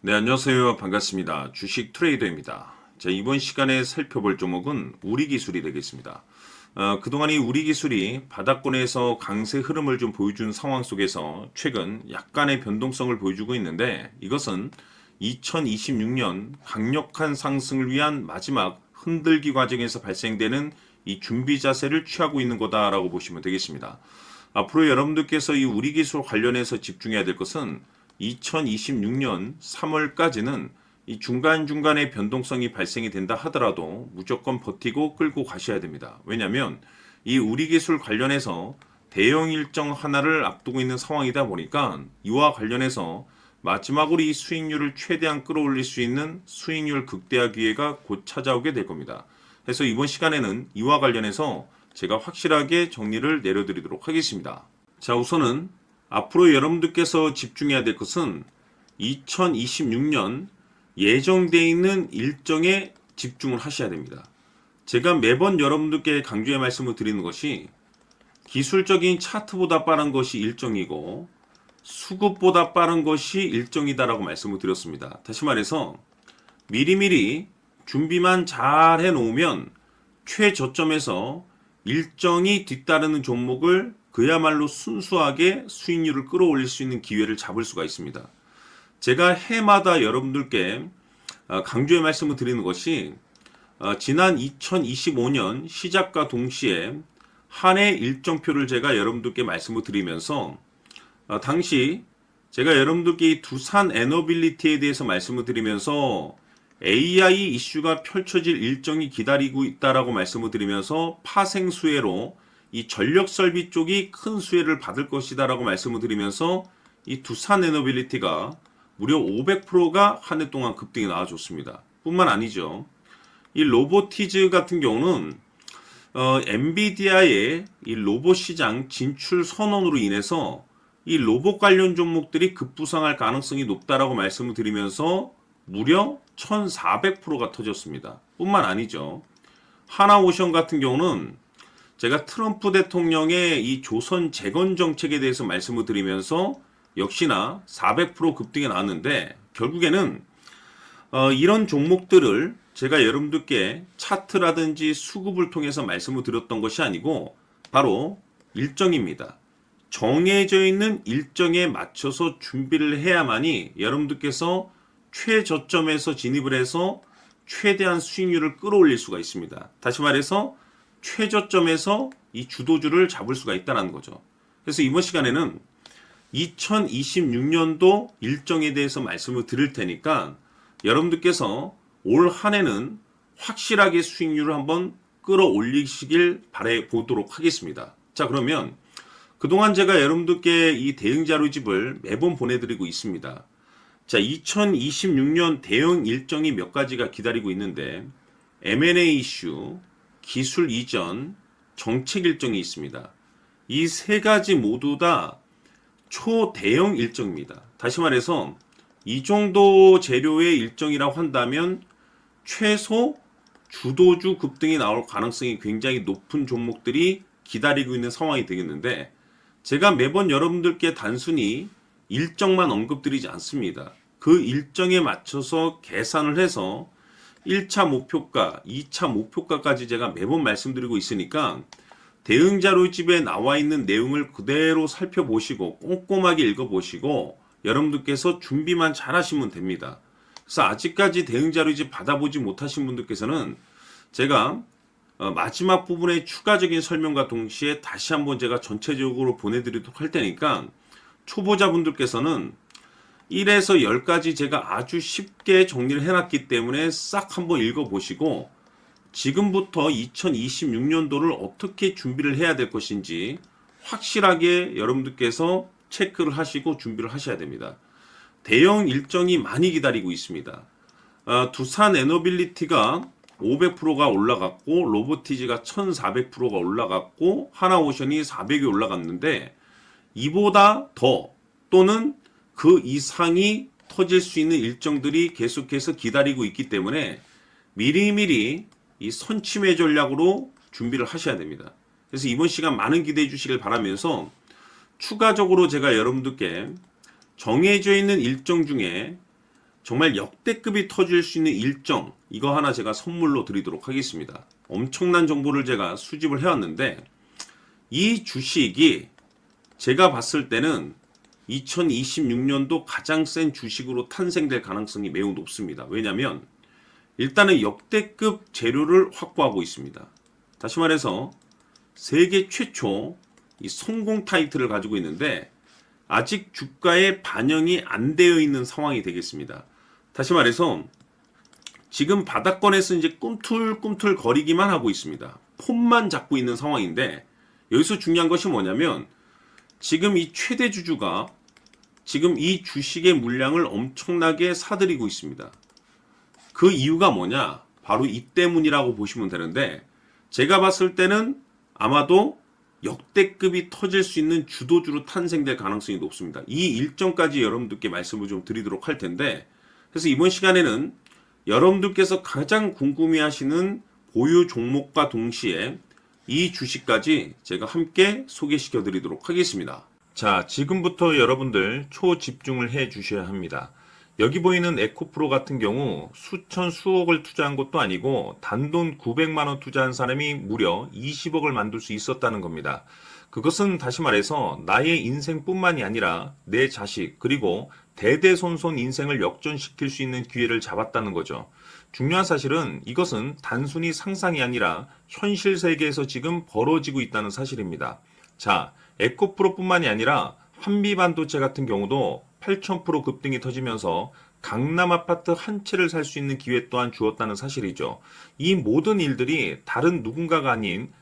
네, 안녕하세요. 반갑습니다. 주식 트레이더입니다. 자, 이번 시간에 살펴볼 종목은 우리기술이 되겠습니다. 그동안 이 우리기술이 바닥권에서 강세 흐름을 좀 보여준 상황 속에서 최근 약간의 변동성을 보여주고 있는데, 이것은 2026년 강력한 상승을 위한 마지막 흔들기 과정에서 발생되는 이 준비 자세를 취하고 있는 거다라고 보시면 되겠습니다. 앞으로 여러분들께서 이 우리기술 관련해서 집중해야 될 것은 2026년 3월까지는 이 중간중간에 변동성이 발생이 된다 하더라도 무조건 버티고 끌고 가셔야 됩니다. 왜냐하면 이 우리기술 관련해서 대형 일정 하나를 앞두고 있는 상황이다 보니까 이와 관련해서 마지막으로 이 수익률을 최대한 끌어올릴 수 있는 수익률 극대화 기회가 곧 찾아오게 될 겁니다. 그래서 이번 시간에는 이와 관련해서 제가 확실하게 정리를 내려드리도록 하겠습니다. 자, 우선은 앞으로 여러분들께서 집중해야 될 것은 2026년 예정되어 있는 일정에 집중을 하셔야 됩니다. 제가 매번 여러분들께 강조의 말씀을 드리는 것이 기술적인 차트보다 빠른 것이 일정이고 수급보다 빠른 것이 일정이다라고 말씀을 드렸습니다. 다시 말해서 미리미리 준비만 잘 해놓으면 최저점에서 일정이 뒤따르는 종목을 그야말로 순수하게 수익률을 끌어올릴 수 있는 기회를 잡을 수가 있습니다. 제가 해마다 여러분들께 강조의 말씀을 드리는 것이 지난 2025년 시작과 동시에 한 해 일정표를 제가 여러분들께 말씀을 드리면서 당시 제가 여러분들께 이 두산 에너빌리티에 대해서 말씀을 드리면서 AI 이슈가 펼쳐질 일정이 기다리고 있다라고 말씀을 드리면서 파생수혜로 이 전력 설비 쪽이 큰 수혜를 받을 것이다 라고 말씀을 드리면서 이 두산 에너빌리티가 무려 500%가 한 해 동안 급등이 나와줬습니다. 뿐만 아니죠. 이 로보티즈 같은 경우는 엔비디아의 이 로봇 시장 진출 선언으로 인해서 이 로봇 관련 종목들이 급부상할 가능성이 높다라고 말씀을 드리면서 무려 1400%가 터졌습니다. 뿐만 아니죠. 하나오션 같은 경우는 제가 트럼프 대통령의 이 조선 재건 정책에 대해서 말씀을 드리면서 역시나 400% 급등이 나왔는데 결국에는 이런 종목들을 제가 여러분들께 차트라든지 수급을 통해서 말씀을 드렸던 것이 아니고 바로 일정입니다. 정해져 있는 일정에 맞춰서 준비를 해야만이 여러분들께서 최저점에서 진입을 해서 최대한 수익률을 끌어올릴 수가 있습니다. 다시 말해서 최저점에서 이 주도주를 잡을 수가 있다는 거죠. 그래서 이번 시간에는 2026년도 일정에 대해서 말씀을 드릴 테니까 여러분들께서 올 한 해는 확실하게 수익률을 한번 끌어올리시길 바라보도록 하겠습니다. 자, 그러면 그동안 제가 여러분들께 이 대응 자료집을 매번 보내드리고 있습니다. 자, 2026년 대응 일정이 몇 가지가 기다리고 있는데 M&A 이슈, 기술 이전, 정책 일정이 있습니다. 이 세 가지 모두 다 초대형 일정입니다. 다시 말해서 이 정도 재료의 일정이라고 한다면 최소 주도주 급등이 나올 가능성이 굉장히 높은 종목들이 기다리고 있는 상황이 되겠는데 제가 매번 여러분들께 단순히 일정만 언급드리지 않습니다. 그 일정에 맞춰서 계산을 해서 1차 목표가, 2차 목표가까지 제가 매번 말씀드리고 있으니까 대응 자료집에 나와 있는 내용을 그대로 살펴보시고 꼼꼼하게 읽어보시고 여러분들께서 준비만 잘 하시면 됩니다. 그래서 아직까지 대응 자료집 받아보지 못하신 분들께서는 제가 마지막 부분에 추가적인 설명과 동시에 다시 한번 제가 전체적으로 보내드리도록 할 테니까 초보자분들께서는 1에서 10까지 제가 아주 쉽게 정리를 해놨기 때문에 싹 한번 읽어보시고 지금부터 2026년도를 어떻게 준비를 해야 될 것인지 확실하게 여러분들께서 체크를 하시고 준비를 하셔야 됩니다. 대형 일정이 많이 기다리고 있습니다. 두산 에너빌리티가 500%가 올라갔고 로보티즈가 1400%가 올라갔고 하나오션이 400이 올라갔는데 이보다 더 또는 그 이상이 터질 수 있는 일정들이 계속해서 기다리고 있기 때문에 미리미리 이 선침해 전략으로 준비를 하셔야 됩니다. 그래서 이번 시간 많은 기대해 주시길 바라면서 추가적으로 제가 여러분들께 정해져 있는 일정 중에 정말 역대급이 터질 수 있는 일정, 이거 하나 제가 선물로 드리도록 하겠습니다. 엄청난 정보를 제가 수집을 해왔는데, 이 주식이 제가 봤을 때는 2026년도 가장 센 주식으로 탄생될 가능성이 매우 높습니다. 왜냐하면 일단은 역대급 재료를 확보하고 있습니다. 다시 말해서 세계 최초 이 성공 타이틀을 가지고 있는데 아직 주가에 반영이 안 되어 있는 상황이 되겠습니다. 다시 말해서 지금 바닥권에서 이제 꿈틀꿈틀 거리기만 하고 있습니다. 폼만 잡고 있는 상황인데, 여기서 중요한 것이 뭐냐면 지금 이 최대 주주가 지금 이 주식의 물량을 엄청나게 사들이고 있습니다. 그 이유가 뭐냐? 바로 이 때문이라고 보시면 되는데, 제가 봤을 때는 아마도 역대급이 터질 수 있는 주도주로 탄생될 가능성이 높습니다. 이 일정까지 여러분들께 말씀을 좀 드리도록 할 텐데, 그래서 이번 시간에는 여러분들께서 가장 궁금해하시는 보유 종목과 동시에 이 주식까지 제가 함께 소개시켜 드리도록 하겠습니다. 자, 지금부터 여러분들 초집중을 해 주셔야 합니다. 여기 보이는 에코프로 같은 경우 수천 수억을 투자한 것도 아니고 단돈 900만 원 투자한 사람이 무려 20억을 만들 수 있었다는 겁니다. 그것은 다시 말해서 나의 인생뿐만이 아니라 내 자식 그리고 대대손손 인생을 역전시킬 수 있는 기회를 잡았다는 거죠. 중요한 사실은 이것은 단순히 상상이 아니라 현실 세계에서 지금 벌어지고 있다는 사실입니다. 자, 에코프로뿐만이 아니라 한미반도체 같은 경우도 8,000% 급등이 터지면서 강남 아파트 한 채를 살 수 있는 기회 또한 주었다는 사실이죠. 이 모든 일들이 다른 누군가가 아닌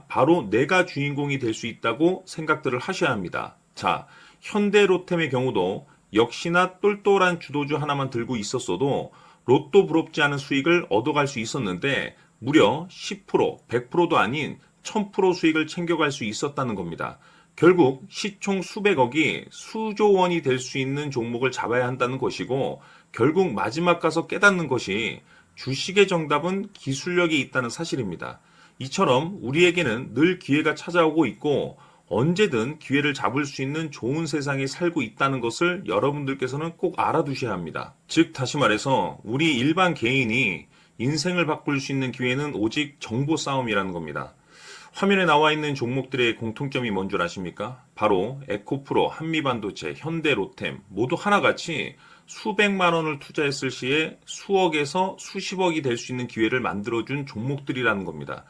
바로 내가 주인공이 될 수 있다고 생각들을 하셔야 합니다. 자, 현대로템의 경우도 역시나 똘똘한 주도주 하나만 들고 있었어도 로또 부럽지 않은 수익을 얻어갈 수 있었는데 무려 10%, 100%도 아닌 1000% 수익을 챙겨갈 수 있었다는 겁니다. 결국 시총 수백억이 수조 원이 될 수 있는 종목을 잡아야 한다는 것이고, 결국 마지막 가서 깨닫는 것이 주식의 정답은 기술력이 있다는 사실입니다. 이처럼 우리에게는 늘 기회가 찾아오고 있고 언제든 기회를 잡을 수 있는 좋은 세상에 살고 있다는 것을 여러분들께서는 꼭 알아두셔야 합니다. 즉 다시 말해서 우리 일반 개인이 인생을 바꿀 수 있는 기회는 오직 정보 싸움이라는 겁니다. 화면에 나와 있는 종목들의 공통점이 뭔 줄 아십니까? 바로 에코프로, 한미반도체, 현대로템 모두 하나같이 수백만 원을 투자했을 시에 수억에서 수십억이 될 수 있는 기회를 만들어준 종목들이라는 겁니다.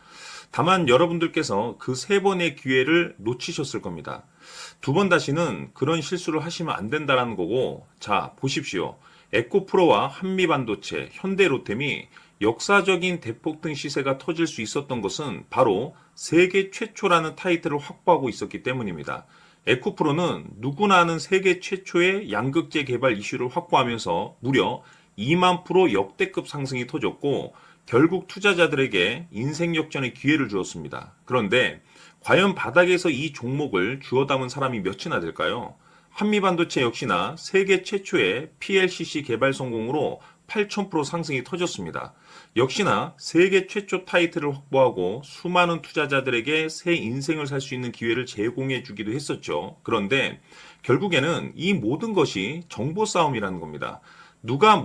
다만 여러분들께서 그 세 번의 기회를 놓치셨을 겁니다. 두 번 다시는 그런 실수를 하시면 안 된다는 거고, 자 보십시오. 에코프로와 한미반도체, 현대로템이 역사적인 대폭등 시세가 터질 수 있었던 것은 바로 세계 최초라는 타이틀을 확보하고 있었기 때문입니다. 에코프로는 누구나 아는 세계 최초의 양극재 개발 이슈를 확보하면서 무려 2만 프로 역대급 상승이 터졌고 결국 투자자들에게 인생 역전의 기회를 주었습니다. 그런데 과연 바닥에서 이 종목을 주워 담은 사람이 몇이나 될까요? 한미반도체 역시나 세계 최초의 PLCC 개발 성공으로 8,000% 상승이 터졌습니다. 역시나 세계 최초 타이틀을 확보하고 수많은 투자자들에게 새 인생을 살 수 있는 기회를 제공해 주기도 했었죠. 그런데 결국에는 이 모든 것이 정보 싸움이라는 겁니다. 누가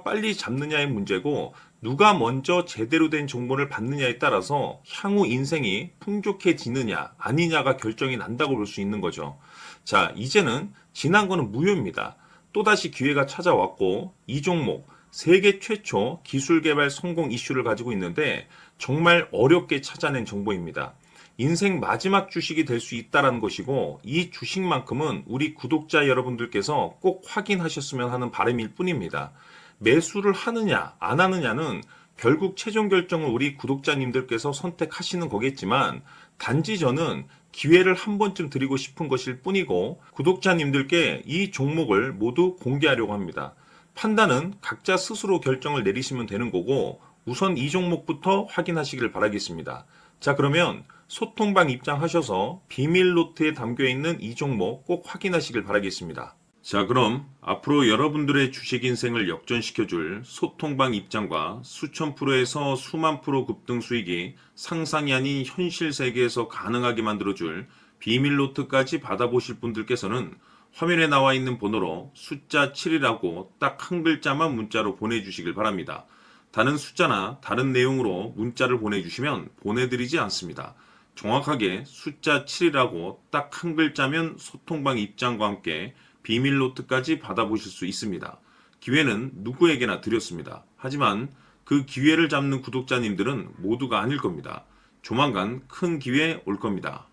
빨리 잡느냐의 문제고 누가 먼저 제대로 된 정보를 받느냐에 따라서 향후 인생이 풍족해지느냐 아니냐가 결정이 난다고 볼 수 있는 거죠. 자, 이제는 지난 거는 무효입니다. 또다시 기회가 찾아왔고 이 종목 세계 최초 기술 개발 성공 이슈를 가지고 있는데 정말 어렵게 찾아낸 정보입니다. 인생 마지막 주식이 될 수 있다는 것이고 이 주식만큼은 우리 구독자 여러분들께서 꼭 확인하셨으면 하는 바람일 뿐입니다. 매수를 하느냐 안 하느냐는 결국 최종 결정을 우리 구독자님들께서 선택하시는 거겠지만 단지 저는 기회를 한 번쯤 드리고 싶은 것일 뿐이고 구독자님들께 이 종목을 모두 공개하려고 합니다. 판단은 각자 스스로 결정을 내리시면 되는 거고 우선 이 종목부터 확인하시길 바라겠습니다. 자, 그러면 소통방 입장하셔서 비밀 노트에 담겨있는 이 종목 꼭 확인하시길 바라겠습니다. 자, 그럼 앞으로 여러분들의 주식 인생을 역전시켜줄 소통방 입장과 수천 프로에서 수만 프로 급등 수익이 상상이 아닌 현실 세계에서 가능하게 만들어줄 비밀 노트까지 받아보실 분들께서는 화면에 나와 있는 번호로 숫자 7이라고 딱 한 글자만 문자로 보내주시길 바랍니다. 다른 숫자나 다른 내용으로 문자를 보내주시면 보내드리지 않습니다. 정확하게 숫자 7이라고 딱 한 글자면 소통방 입장과 함께 비밀 노트까지 받아보실 수 있습니다. 기회는 누구에게나 드렸습니다. 하지만 그 기회를 잡는 구독자님들은 모두가 아닐 겁니다. 조만간 큰 기회 올 겁니다.